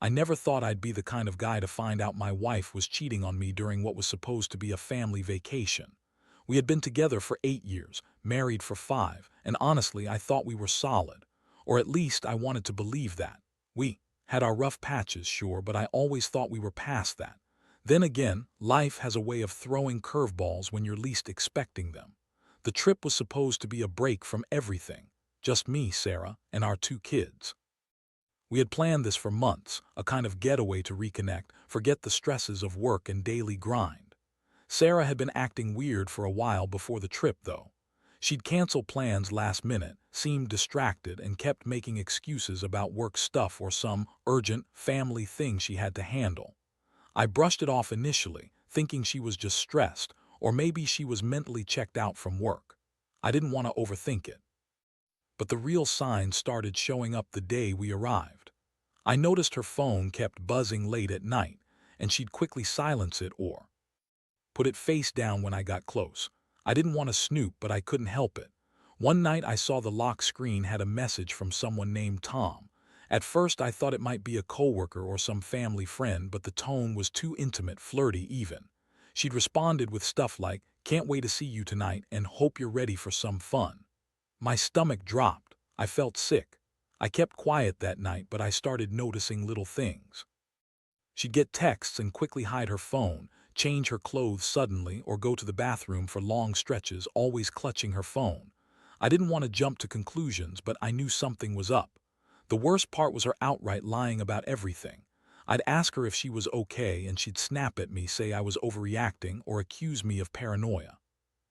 I never thought I'd be the kind of guy to find out my wife was cheating on me during what was supposed to be a family vacation. We had been together for 8 years, married for 5, and honestly, I thought we were solid. Or at least I wanted to believe that. We had our rough patches, sure, but I always thought we were past that. Then again, life has a way of throwing curveballs when you're least expecting them. The trip was supposed to be a break from everything. Just me, Sarah, and our 2 kids. We had planned this for months, a kind of getaway to reconnect, forget the stresses of work and daily grind. Sarah had been acting weird for a while before the trip, though. She'd cancel plans last minute, seemed distracted, and kept making excuses about work stuff or some urgent family thing she had to handle. I brushed it off initially, thinking she was just stressed, or maybe she was mentally checked out from work. I didn't want to overthink it. But the real signs started showing up the day we arrived. I noticed her phone kept buzzing late at night, and she'd quickly silence it or put it face down when I got close. I didn't want to snoop, but I couldn't help it. One night I saw the lock screen had a message from someone named Tom. At first I thought it might be a coworker or some family friend, but the tone was too intimate, flirty even. She'd responded with stuff like, "Can't wait to see you tonight and hope you're ready for some fun." My stomach dropped. I felt sick. I kept quiet that night, but I started noticing little things. She'd get texts and quickly hide her phone, change her clothes suddenly, or go to the bathroom for long stretches, always clutching her phone. I didn't want to jump to conclusions, but I knew something was up. The worst part was her outright lying about everything. I'd ask her if she was okay, and she'd snap at me, say I was overreacting, or accuse me of paranoia.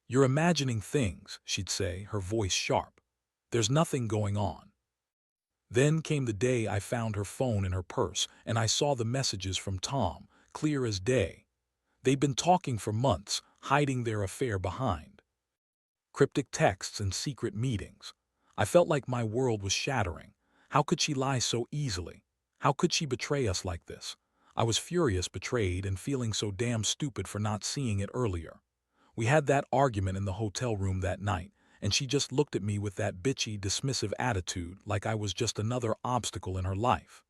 "You're imagining things," she'd say, her voice sharp. "There's nothing going on." Then came the day I found her phone in her purse, and I saw the messages from Tom, clear as day. They'd been talking for months, hiding their affair behind cryptic texts and secret meetings. I felt like my world was shattering. How could she lie so easily? How could she betray us like this? I was furious, betrayed, and feeling so damn stupid for not seeing it earlier. We had that argument in the hotel room that night, and she just looked at me with that bitchy, dismissive attitude like I was just another obstacle in her life.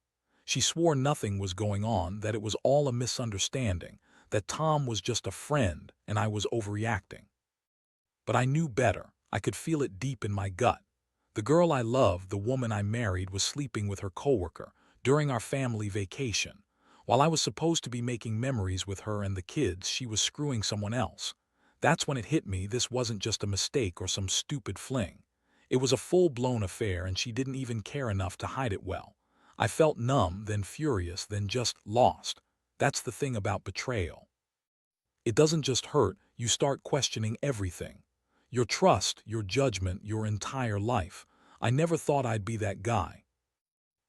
She swore nothing was going on, that it was all a misunderstanding, that Tom was just a friend and I was overreacting. But I knew better. I could feel it deep in my gut. The girl I loved, the woman I married, was sleeping with her coworker during our family vacation. While I was supposed to be making memories with her and the kids, she was screwing someone else. That's when it hit me, this wasn't just a mistake or some stupid fling. It was a full-blown affair, and she didn't even care enough to hide it well. I felt numb, then furious, then just lost. That's the thing about betrayal. It doesn't just hurt, you start questioning everything. Your trust, your judgment, your entire life. I never thought I'd be that guy.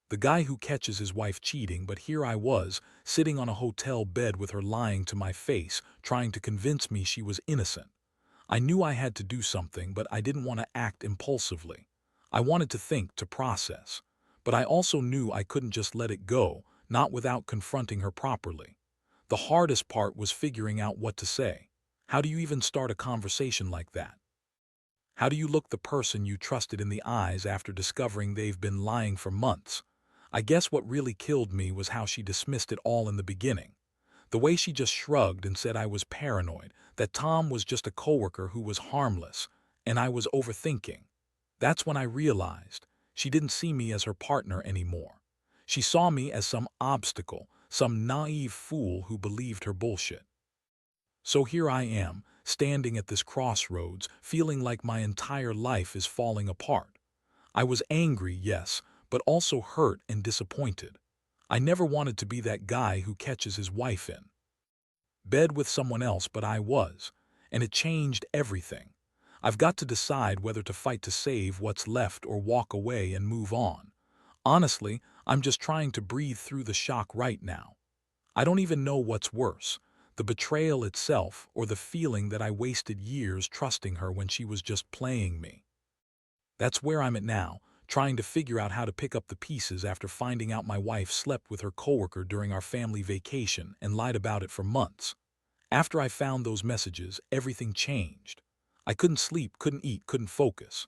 The guy who catches his wife cheating, but here I was, sitting on a hotel bed with her lying to my face, trying to convince me she was innocent. I knew I had to do something, but I didn't want to act impulsively. I wanted to think, to process. But I also knew I couldn't just let it go, not without confronting her properly. The hardest part was figuring out what to say. How do you even start a conversation like that? How do you look the person you trusted in the eyes after discovering they've been lying for months? I guess what really killed me was how she dismissed it all in the beginning. The way she just shrugged and said I was paranoid, that Tom was just a coworker who was harmless, and I was overthinking. That's when I realized she didn't see me as her partner anymore. She saw me as some obstacle, some naive fool who believed her bullshit. So here I am, standing at this crossroads, feeling like my entire life is falling apart. I was angry, yes, but also hurt and disappointed. I never wanted to be that guy who catches his wife in bed with someone else, but I was, and it changed everything. I've got to decide whether to fight to save what's left or walk away and move on. Honestly, I'm just trying to breathe through the shock right now. I don't even know what's worse, the betrayal itself or the feeling that I wasted years trusting her when she was just playing me. That's where I'm at now, trying to figure out how to pick up the pieces after finding out my wife slept with her coworker during our family vacation and lied about it for months. After I found those messages, everything changed. I couldn't sleep, couldn't eat, couldn't focus.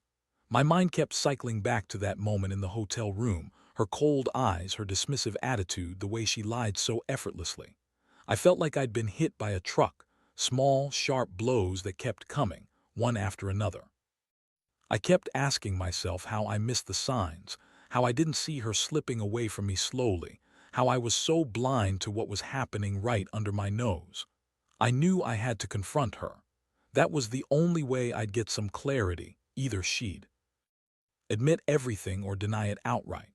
My mind kept cycling back to that moment in the hotel room, Her cold eyes, her dismissive attitude, the way she lied so effortlessly. I felt like I'd been hit by a truck, small, sharp blows that kept coming, one after another. I kept asking myself how I missed the signs, how I didn't see her slipping away from me slowly, how I was so blind to what was happening right under my nose. I knew I had to confront her. That was the only way I'd get some clarity. Either she'd admit everything or deny it outright.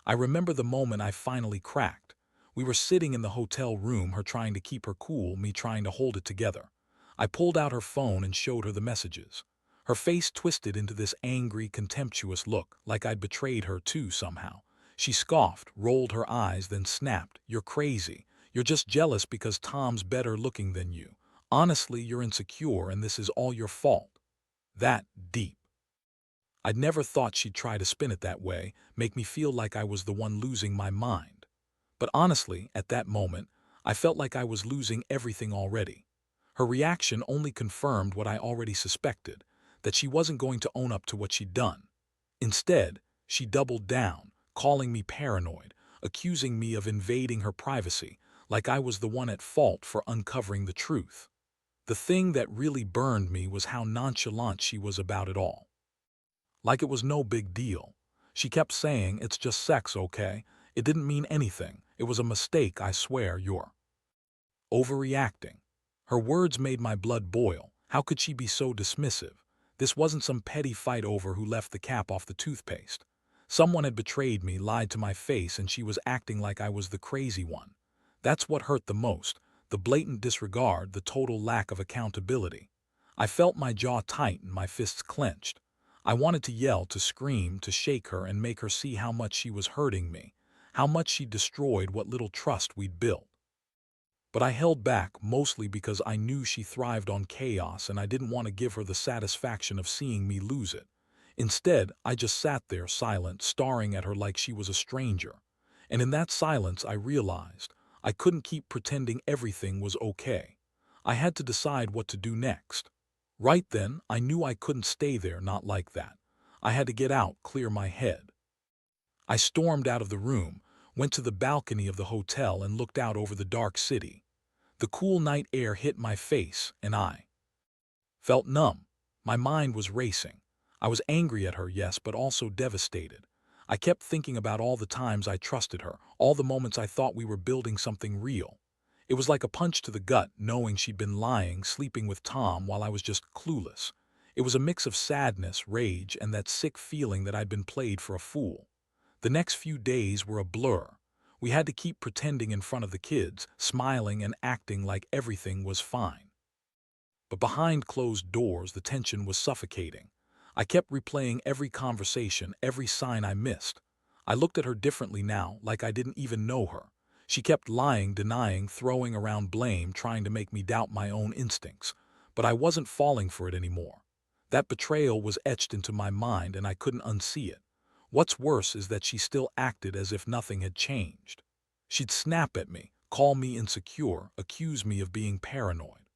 I remember the moment I finally cracked. We were sitting in the hotel room, her trying to keep her cool, me trying to hold it together. I pulled out her phone and showed her the messages. Her face twisted into this angry, contemptuous look, like I'd betrayed her too somehow. She scoffed, rolled her eyes, then snapped, "You're crazy. You're just jealous because Tom's better looking than you. Honestly, you're insecure and this is all your fault." That deep. I'd never thought she'd try to spin it that way, make me feel like I was the one losing my mind. But honestly, at that moment, I felt like I was losing everything already. Her reaction only confirmed what I already suspected, that she wasn't going to own up to what she'd done. Instead, she doubled down, calling me paranoid, accusing me of invading her privacy, like I was the one at fault for uncovering the truth. The thing that really burned me was how nonchalant she was about it all. Like it was no big deal. She kept saying, "It's just sex, okay? It didn't mean anything. It was a mistake, I swear. You're overreacting." Her words made my blood boil. How could she be so dismissive? This wasn't some petty fight over who left the cap off the toothpaste. Someone had betrayed me, lied to my face, and she was acting like I was the crazy one. That's what hurt the most, the blatant disregard, the total lack of accountability. I felt my jaw tighten, my fists clenched. I wanted to yell, to scream, to shake her and make her see how much she was hurting me, how much she destroyed what little trust we'd built. But I held back, mostly because I knew she thrived on chaos and I didn't want to give her the satisfaction of seeing me lose it. Instead, I just sat there silent, staring at her like she was a stranger. And in that silence, I realized I couldn't keep pretending everything was okay. I had to decide what to do next. Right then, I knew I couldn't stay there, not like that. I had to get out, clear my head. I stormed out of the room, went to the balcony of the hotel and looked out over the dark city. The cool night air hit my face, and I felt numb. My mind was racing. I was angry at her, yes, but also devastated. I kept thinking about all the times I trusted her, all the moments I thought we were building something real. It was like a punch to the gut, knowing she'd been lying, sleeping with Tom while I was just clueless. It was a mix of sadness, rage, and that sick feeling that I'd been played for a fool. The next few days were a blur. We had to keep pretending in front of the kids, smiling and acting like everything was fine. But behind closed doors, the tension was suffocating. I kept replaying every conversation, every sign I missed. I looked at her differently now, like I didn't even know her. She kept lying, denying, throwing around blame, trying to make me doubt my own instincts. But I wasn't falling for it anymore. That betrayal was etched into my mind and I couldn't unsee it. What's worse is that she still acted as if nothing had changed. She'd snap at me, call me insecure, accuse me of being paranoid.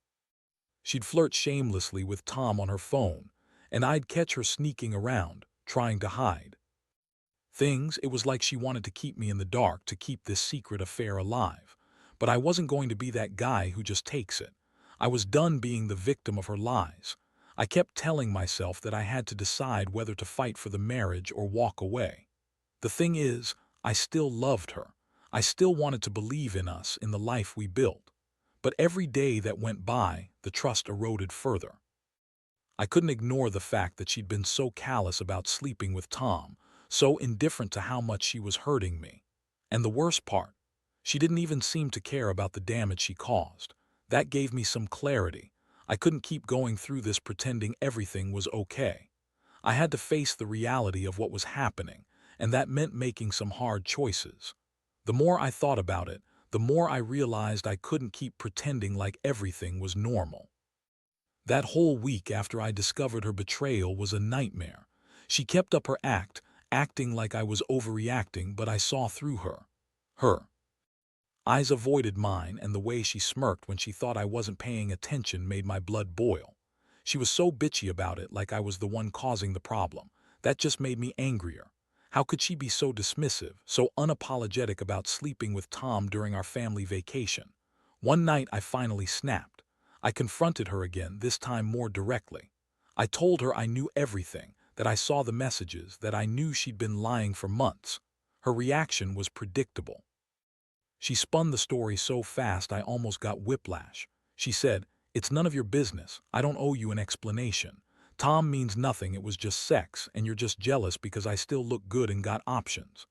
She'd flirt shamelessly with Tom on her phone, and I'd catch her sneaking around, trying to hide things. It was like she wanted to keep me in the dark, to keep this secret affair alive. But I wasn't going to be that guy who just takes it. I was done being the victim of her lies. I kept telling myself that I had to decide whether to fight for the marriage or walk away. The thing is, I still loved her. I still wanted to believe in us, in the life we built. But every day that went by, the trust eroded further. I couldn't ignore the fact that she'd been so callous about sleeping with Tom, so indifferent to how much she was hurting me. And the worst part, she didn't even seem to care about the damage she caused. That gave me some clarity. I couldn't keep going through this pretending everything was okay. I had to face the reality of what was happening, and that meant making some hard choices. The more I thought about it, the more I realized I couldn't keep pretending like everything was normal. That whole week after I discovered her betrayal was a nightmare. She kept up her act, acting like I was overreacting, but I saw through her. Her eyes avoided mine, and the way she smirked when she thought I wasn't paying attention made my blood boil. She was so bitchy about it, like I was the one causing the problem. That just made me angrier. How could she be so dismissive, so unapologetic about sleeping with Tom during our family vacation? One night I finally snapped. I confronted her again, this time more directly. I told her I knew everything, that I saw the messages, that I knew she'd been lying for months. Her reaction was predictable. She spun the story so fast I almost got whiplash. She said, "It's none of your business. I don't owe you an explanation. Tom means nothing, it was just sex, and you're just jealous because I still look good and got options."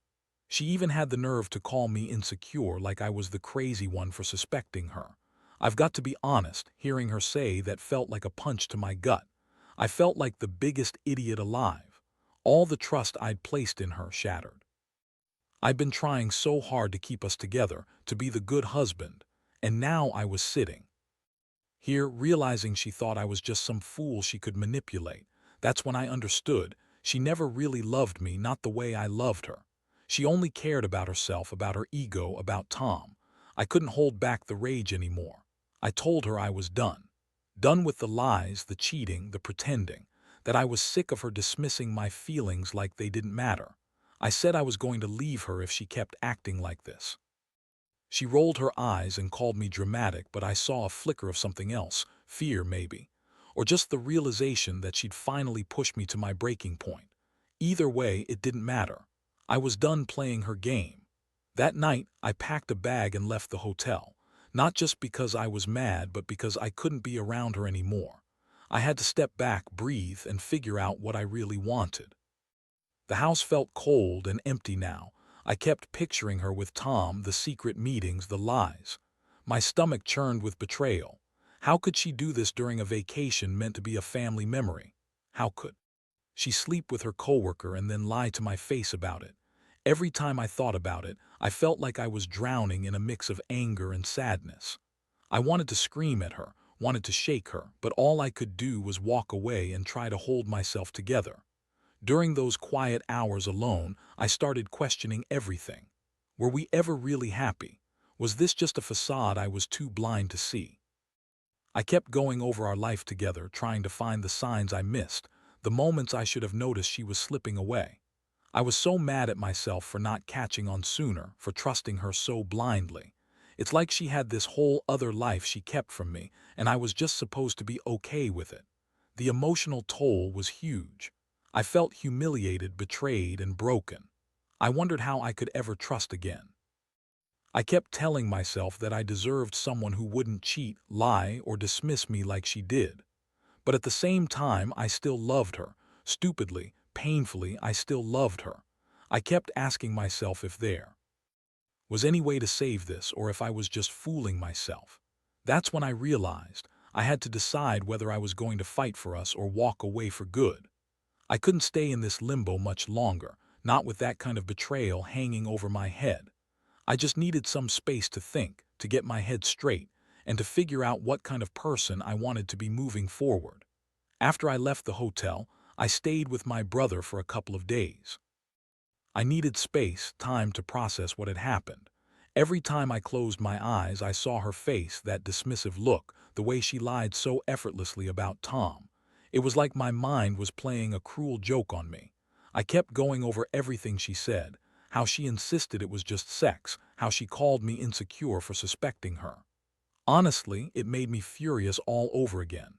She even had the nerve to call me insecure, like I was the crazy one for suspecting her. I've got to be honest, hearing her say that felt like a punch to my gut. I felt like the biggest idiot alive. All the trust I'd placed in her shattered. I'd been trying so hard to keep us together, to be the good husband, and now I was sitting here realizing she thought I was just some fool she could manipulate. That's when I understood. She never really loved me, not the way I loved her. She only cared about herself, about her ego, about Tom. I couldn't hold back the rage anymore. I told her I was done. Done with the lies, the cheating, the pretending. That I was sick of her dismissing my feelings like they didn't matter. I said I was going to leave her if she kept acting like this. She rolled her eyes and called me dramatic, but I saw a flicker of something else, fear maybe, or just the realization that she'd finally pushed me to my breaking point. Either way, it didn't matter. I was done playing her game. That night, I packed a bag and left the hotel, not just because I was mad, but because I couldn't be around her anymore. I had to step back, breathe, and figure out what I really wanted. The house felt cold and empty now. I kept picturing her with Tom, the secret meetings, the lies. My stomach churned with betrayal. How could she do this during a vacation meant to be a family memory? How could she sleep with her coworker and then lie to my face about it? Every time I thought about it, I felt like I was drowning in a mix of anger and sadness. I wanted to scream at her, wanted to shake her, but all I could do was walk away and try to hold myself together. During those quiet hours alone, I started questioning everything. Were we ever really happy? Was this just a facade I was too blind to see? I kept going over our life together, trying to find the signs I missed, the moments I should have noticed she was slipping away. I was so mad at myself for not catching on sooner, for trusting her so blindly. It's like she had this whole other life she kept from me, and I was just supposed to be okay with it. The emotional toll was huge. I felt humiliated, betrayed, and broken. I wondered how I could ever trust again. I kept telling myself that I deserved someone who wouldn't cheat, lie, or dismiss me like she did. But at the same time, I still loved her. Stupidly, painfully, I still loved her. I kept asking myself if there was any way to save this, or if I was just fooling myself. That's when I realized I had to decide whether I was going to fight for us or walk away for good. I couldn't stay in this limbo much longer, not with that kind of betrayal hanging over my head. I just needed some space to think, to get my head straight, and to figure out what kind of person I wanted to be moving forward. After I left the hotel, I stayed with my brother for a couple of days. I needed space, time to process what had happened. Every time I closed my eyes, I saw her face, that dismissive look, the way she lied so effortlessly about Tom. It was like my mind was playing a cruel joke on me. I kept going over everything she said, how she insisted it was just sex, how she called me insecure for suspecting her. Honestly, it made me furious all over again.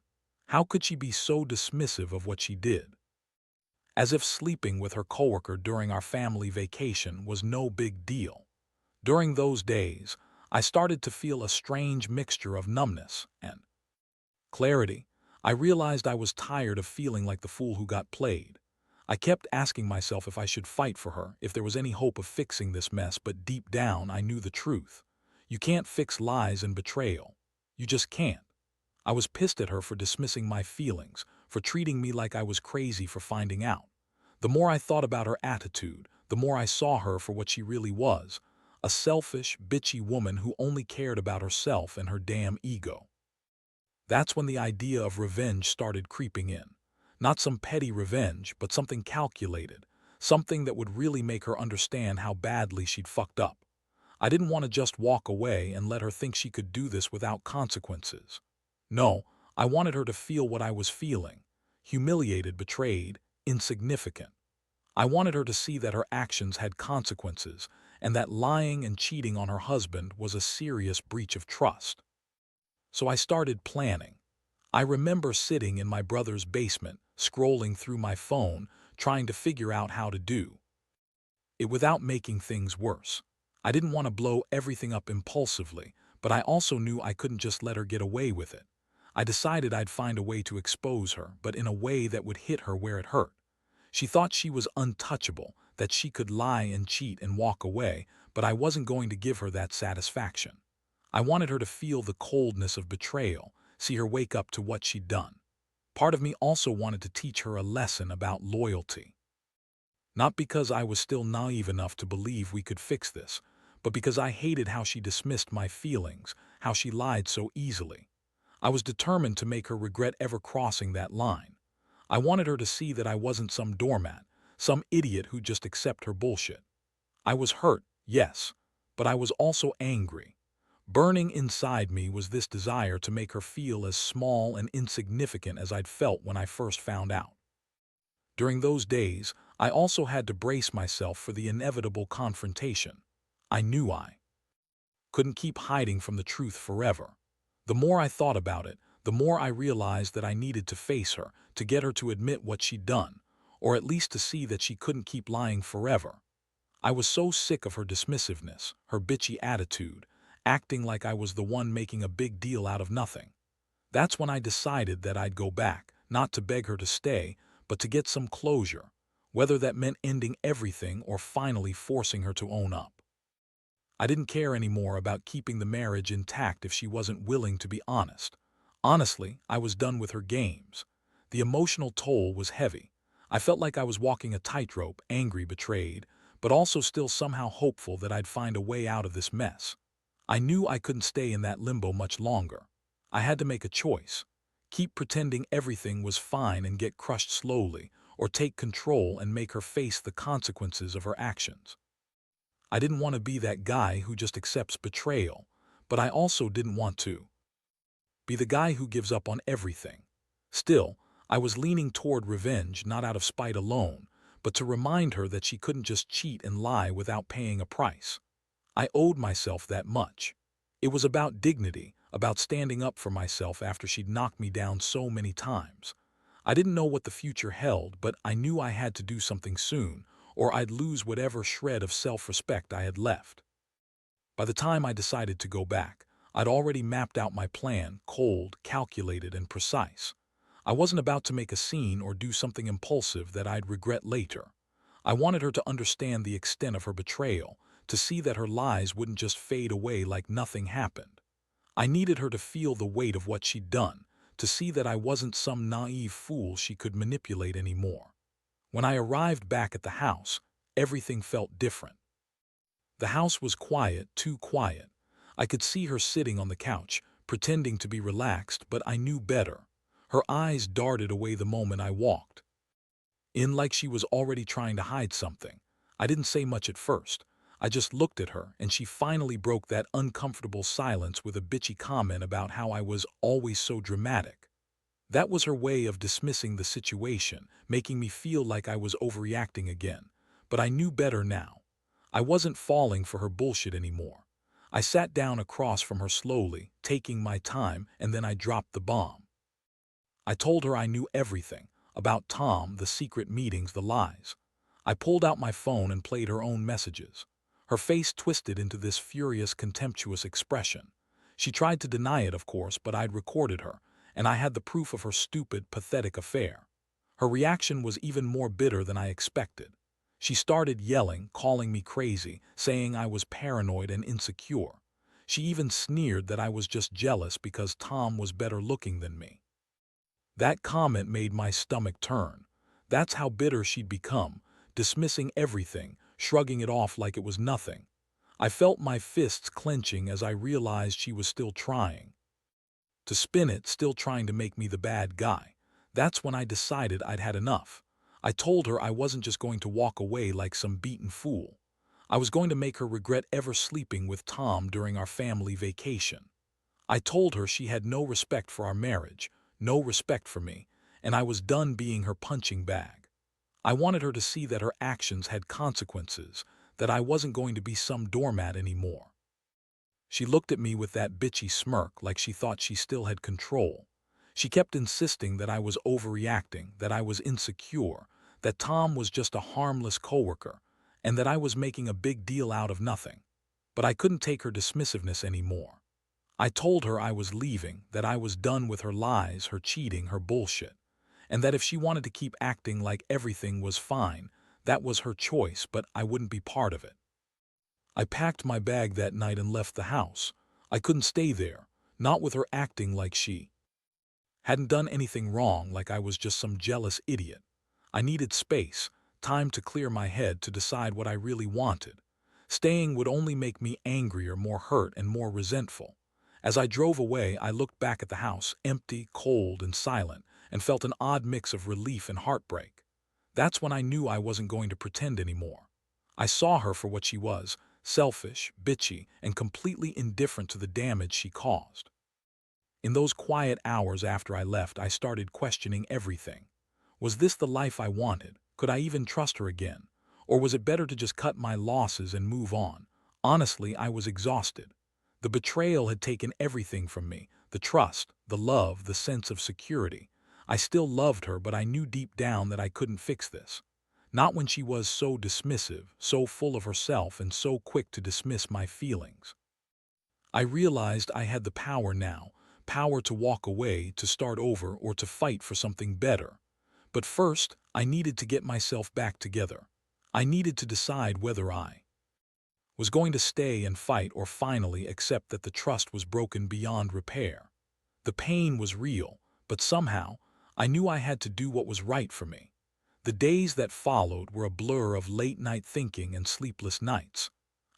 How could she be so dismissive of what she did? As if sleeping with her coworker during our family vacation was no big deal. During those days, I started to feel a strange mixture of numbness and clarity. I realized I was tired of feeling like the fool who got played. I kept asking myself if I should fight for her, if there was any hope of fixing this mess, but deep down I knew the truth. You can't fix lies and betrayal. You just can't. I was pissed at her for dismissing my feelings, for treating me like I was crazy for finding out. The more I thought about her attitude, the more I saw her for what she really was, a selfish, bitchy woman who only cared about herself and her damn ego. That's when the idea of revenge started creeping in. Not some petty revenge, but something calculated, something that would really make her understand how badly she'd fucked up. I didn't want to just walk away and let her think she could do this without consequences. No, I wanted her to feel what I was feeling. Humiliated, betrayed, insignificant. I wanted her to see that her actions had consequences and that lying and cheating on her husband was a serious breach of trust. So I started planning. I remember sitting in my brother's basement, scrolling through my phone, trying to figure out how to do it without making things worse. I didn't want to blow everything up impulsively, but I also knew I couldn't just let her get away with it. I decided I'd find a way to expose her, but in a way that would hit her where it hurt. She thought she was untouchable, that she could lie and cheat and walk away, but I wasn't going to give her that satisfaction. I wanted her to feel the coldness of betrayal, see her wake up to what she'd done. Part of me also wanted to teach her a lesson about loyalty. Not because I was still naive enough to believe we could fix this, but because I hated how she dismissed my feelings, how she lied so easily. I was determined to make her regret ever crossing that line. I wanted her to see that I wasn't some doormat, some idiot who just accept her bullshit. I was hurt, yes, but I was also angry. Burning inside me was this desire to make her feel as small and insignificant as I'd felt when I first found out. During those days, I also had to brace myself for the inevitable confrontation. I knew I couldn't keep hiding from the truth forever. The more I thought about it, the more I realized that I needed to face her, to get her to admit what she'd done, or at least to see that she couldn't keep lying forever. I was so sick of her dismissiveness, her bitchy attitude, acting like I was the one making a big deal out of nothing. That's when I decided that I'd go back, not to beg her to stay, but to get some closure, whether that meant ending everything or finally forcing her to own up. I didn't care anymore about keeping the marriage intact if she wasn't willing to be honest. Honestly, I was done with her games. The emotional toll was heavy. I felt like I was walking a tightrope, angry, betrayed, but also still somehow hopeful that I'd find a way out of this mess. I knew I couldn't stay in that limbo much longer. I had to make a choice. Keep pretending everything was fine and get crushed slowly, or take control and make her face the consequences of her actions. I didn't want to be that guy who just accepts betrayal, but I also didn't want to be the guy who gives up on everything. Still, I was leaning toward revenge not out of spite alone, but to remind her that she couldn't just cheat and lie without paying a price. I owed myself that much. It was about dignity, about standing up for myself after she'd knocked me down so many times. I didn't know what the future held, but I knew I had to do something soon, or I'd lose whatever shred of self-respect I had left. By the time I decided to go back, I'd already mapped out my plan, cold, calculated, and precise. I wasn't about to make a scene or do something impulsive that I'd regret later. I wanted her to understand the extent of her betrayal, to see that her lies wouldn't just fade away like nothing happened. I needed her to feel the weight of what she'd done, to see that I wasn't some naive fool she could manipulate anymore. When I arrived back at the house, everything felt different. The house was quiet, too quiet. I could see her sitting on the couch, pretending to be relaxed, but I knew better. Her eyes darted away the moment I walked in, like she was already trying to hide something. I didn't say much at first. I just looked at her, and she finally broke that uncomfortable silence with a bitchy comment about how I was always so dramatic. That was her way of dismissing the situation, making me feel like I was overreacting again. But I knew better now. I wasn't falling for her bullshit anymore. I sat down across from her slowly, taking my time, and then I dropped the bomb. I told her I knew everything, about Tom, the secret meetings, the lies. I pulled out my phone and played her own messages. Her face twisted into this furious, contemptuous expression. She tried to deny it, of course, but I'd recorded her, and I had the proof of her stupid, pathetic affair. Her reaction was even more bitter than I expected. She started yelling, calling me crazy, saying I was paranoid and insecure. She even sneered that I was just jealous because Tom was better looking than me. That comment made my stomach turn. That's how bitter she'd become, dismissing everything, shrugging it off like it was nothing. I felt my fists clenching as I realized she was still trying to spin it, still trying to make me the bad guy. That's when I decided I'd had enough. I told her I wasn't just going to walk away like some beaten fool. I was going to make her regret ever sleeping with Tom during our family vacation. I told her she had no respect for our marriage, no respect for me, and I was done being her punching bag. I wanted her to see that her actions had consequences, that I wasn't going to be some doormat anymore. She looked at me with that bitchy smirk like she thought she still had control. She kept insisting that I was overreacting, that I was insecure, that Tom was just a harmless coworker, and that I was making a big deal out of nothing. But I couldn't take her dismissiveness anymore. I told her I was leaving, that I was done with her lies, her cheating, her bullshit, and that if she wanted to keep acting like everything was fine, that was her choice, but I wouldn't be part of it. I packed my bag that night and left the house. I couldn't stay there, not with her acting like she hadn't done anything wrong, like I was just some jealous idiot. I needed space, time to clear my head, to decide what I really wanted. Staying would only make me angrier, more hurt, and more resentful. As I drove away, I looked back at the house, empty, cold, and silent, and felt an odd mix of relief and heartbreak. That's when I knew I wasn't going to pretend anymore. I saw her for what she was: selfish, bitchy, and completely indifferent to the damage she caused. In those quiet hours after I left, I started questioning everything. Was this the life I wanted? Could I even trust her again? Or was it better to just cut my losses and move on? Honestly, I was exhausted. The betrayal had taken everything from me: the trust, the love, the sense of security. I still loved her, but I knew deep down that I couldn't fix this. Not when she was so dismissive, so full of herself, and so quick to dismiss my feelings. I realized I had the power now, power to walk away, to start over, or to fight for something better. But first, I needed to get myself back together. I needed to decide whether I was going to stay and fight, or finally accept that the trust was broken beyond repair. The pain was real, but somehow, I knew I had to do what was right for me. The days that followed were a blur of late-night thinking and sleepless nights.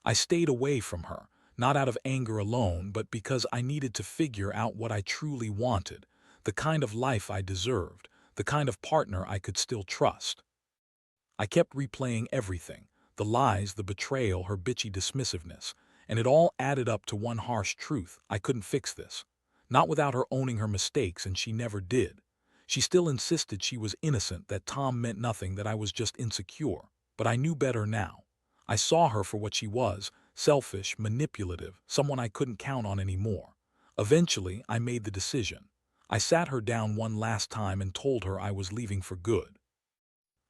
I stayed away from her, not out of anger alone, but because I needed to figure out what I truly wanted, the kind of life I deserved, the kind of partner I could still trust. I kept replaying everything: the lies, the betrayal, her bitchy dismissiveness, and it all added up to one harsh truth: I couldn't fix this. Not without her owning her mistakes, and she never did. She still insisted she was innocent, that Tom meant nothing, that I was just insecure. But I knew better now. I saw her for what she was: selfish, manipulative, someone I couldn't count on anymore. Eventually, I made the decision. I sat her down one last time and told her I was leaving for good.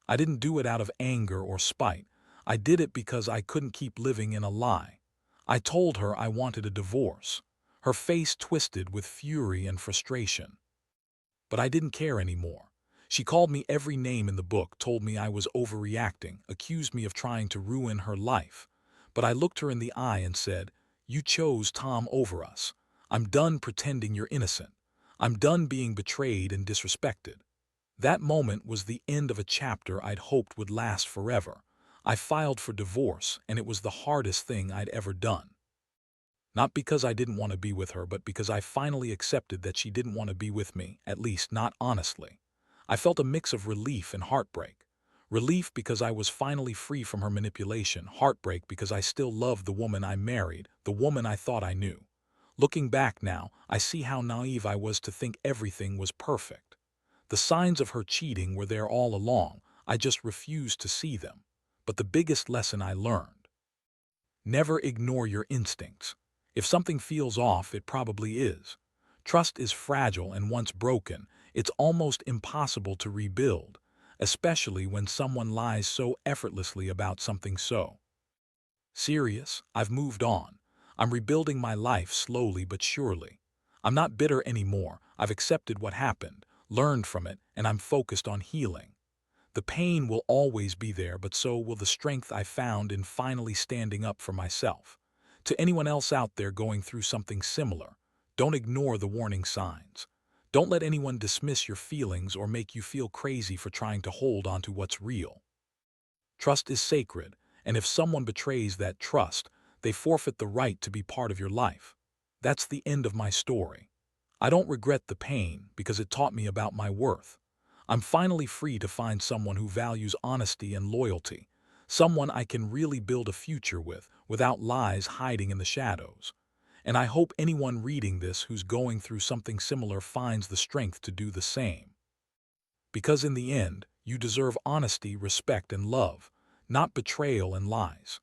I didn't do it out of anger or spite. I did it because I couldn't keep living in a lie. I told her I wanted a divorce. Her face twisted with fury and frustration. But I didn't care anymore. She called me every name in the book, told me I was overreacting, accused me of trying to ruin her life. But I looked her in the eye and said, "You chose Tom over us. I'm done pretending you're innocent. I'm done being betrayed and disrespected." That moment was the end of a chapter I'd hoped would last forever. I filed for divorce, and it was the hardest thing I'd ever done. Not because I didn't want to be with her, but because I finally accepted that she didn't want to be with me, at least not honestly. I felt a mix of relief and heartbreak. Relief because I was finally free from her manipulation, heartbreak because I still loved the woman I married, the woman I thought I knew. Looking back now, I see how naive I was to think everything was perfect. The signs of her cheating were there all along, I just refused to see them. But the biggest lesson I learned: never ignore your instincts. If something feels off, it probably is. Trust is fragile, and once broken, it's almost impossible to rebuild, especially when someone lies so effortlessly about something so serious. I've moved on. I'm rebuilding my life slowly but surely. I'm not bitter anymore. I've accepted what happened, learned from it, and I'm focused on healing. The pain will always be there, but so will the strength I found in finally standing up for myself. To anyone else out there going through something similar, don't ignore the warning signs. Don't let anyone dismiss your feelings or make you feel crazy for trying to hold on to what's real. Trust is sacred, and if someone betrays that trust, they forfeit the right to be part of your life. That's the end of my story. I don't regret the pain, because it taught me about my worth. I'm finally free to find someone who values honesty and loyalty, someone I can really build a future with, without lies hiding in the shadows. And I hope anyone reading this who's going through something similar finds the strength to do the same. Because in the end, You deserve honesty, respect, and love, not betrayal and lies.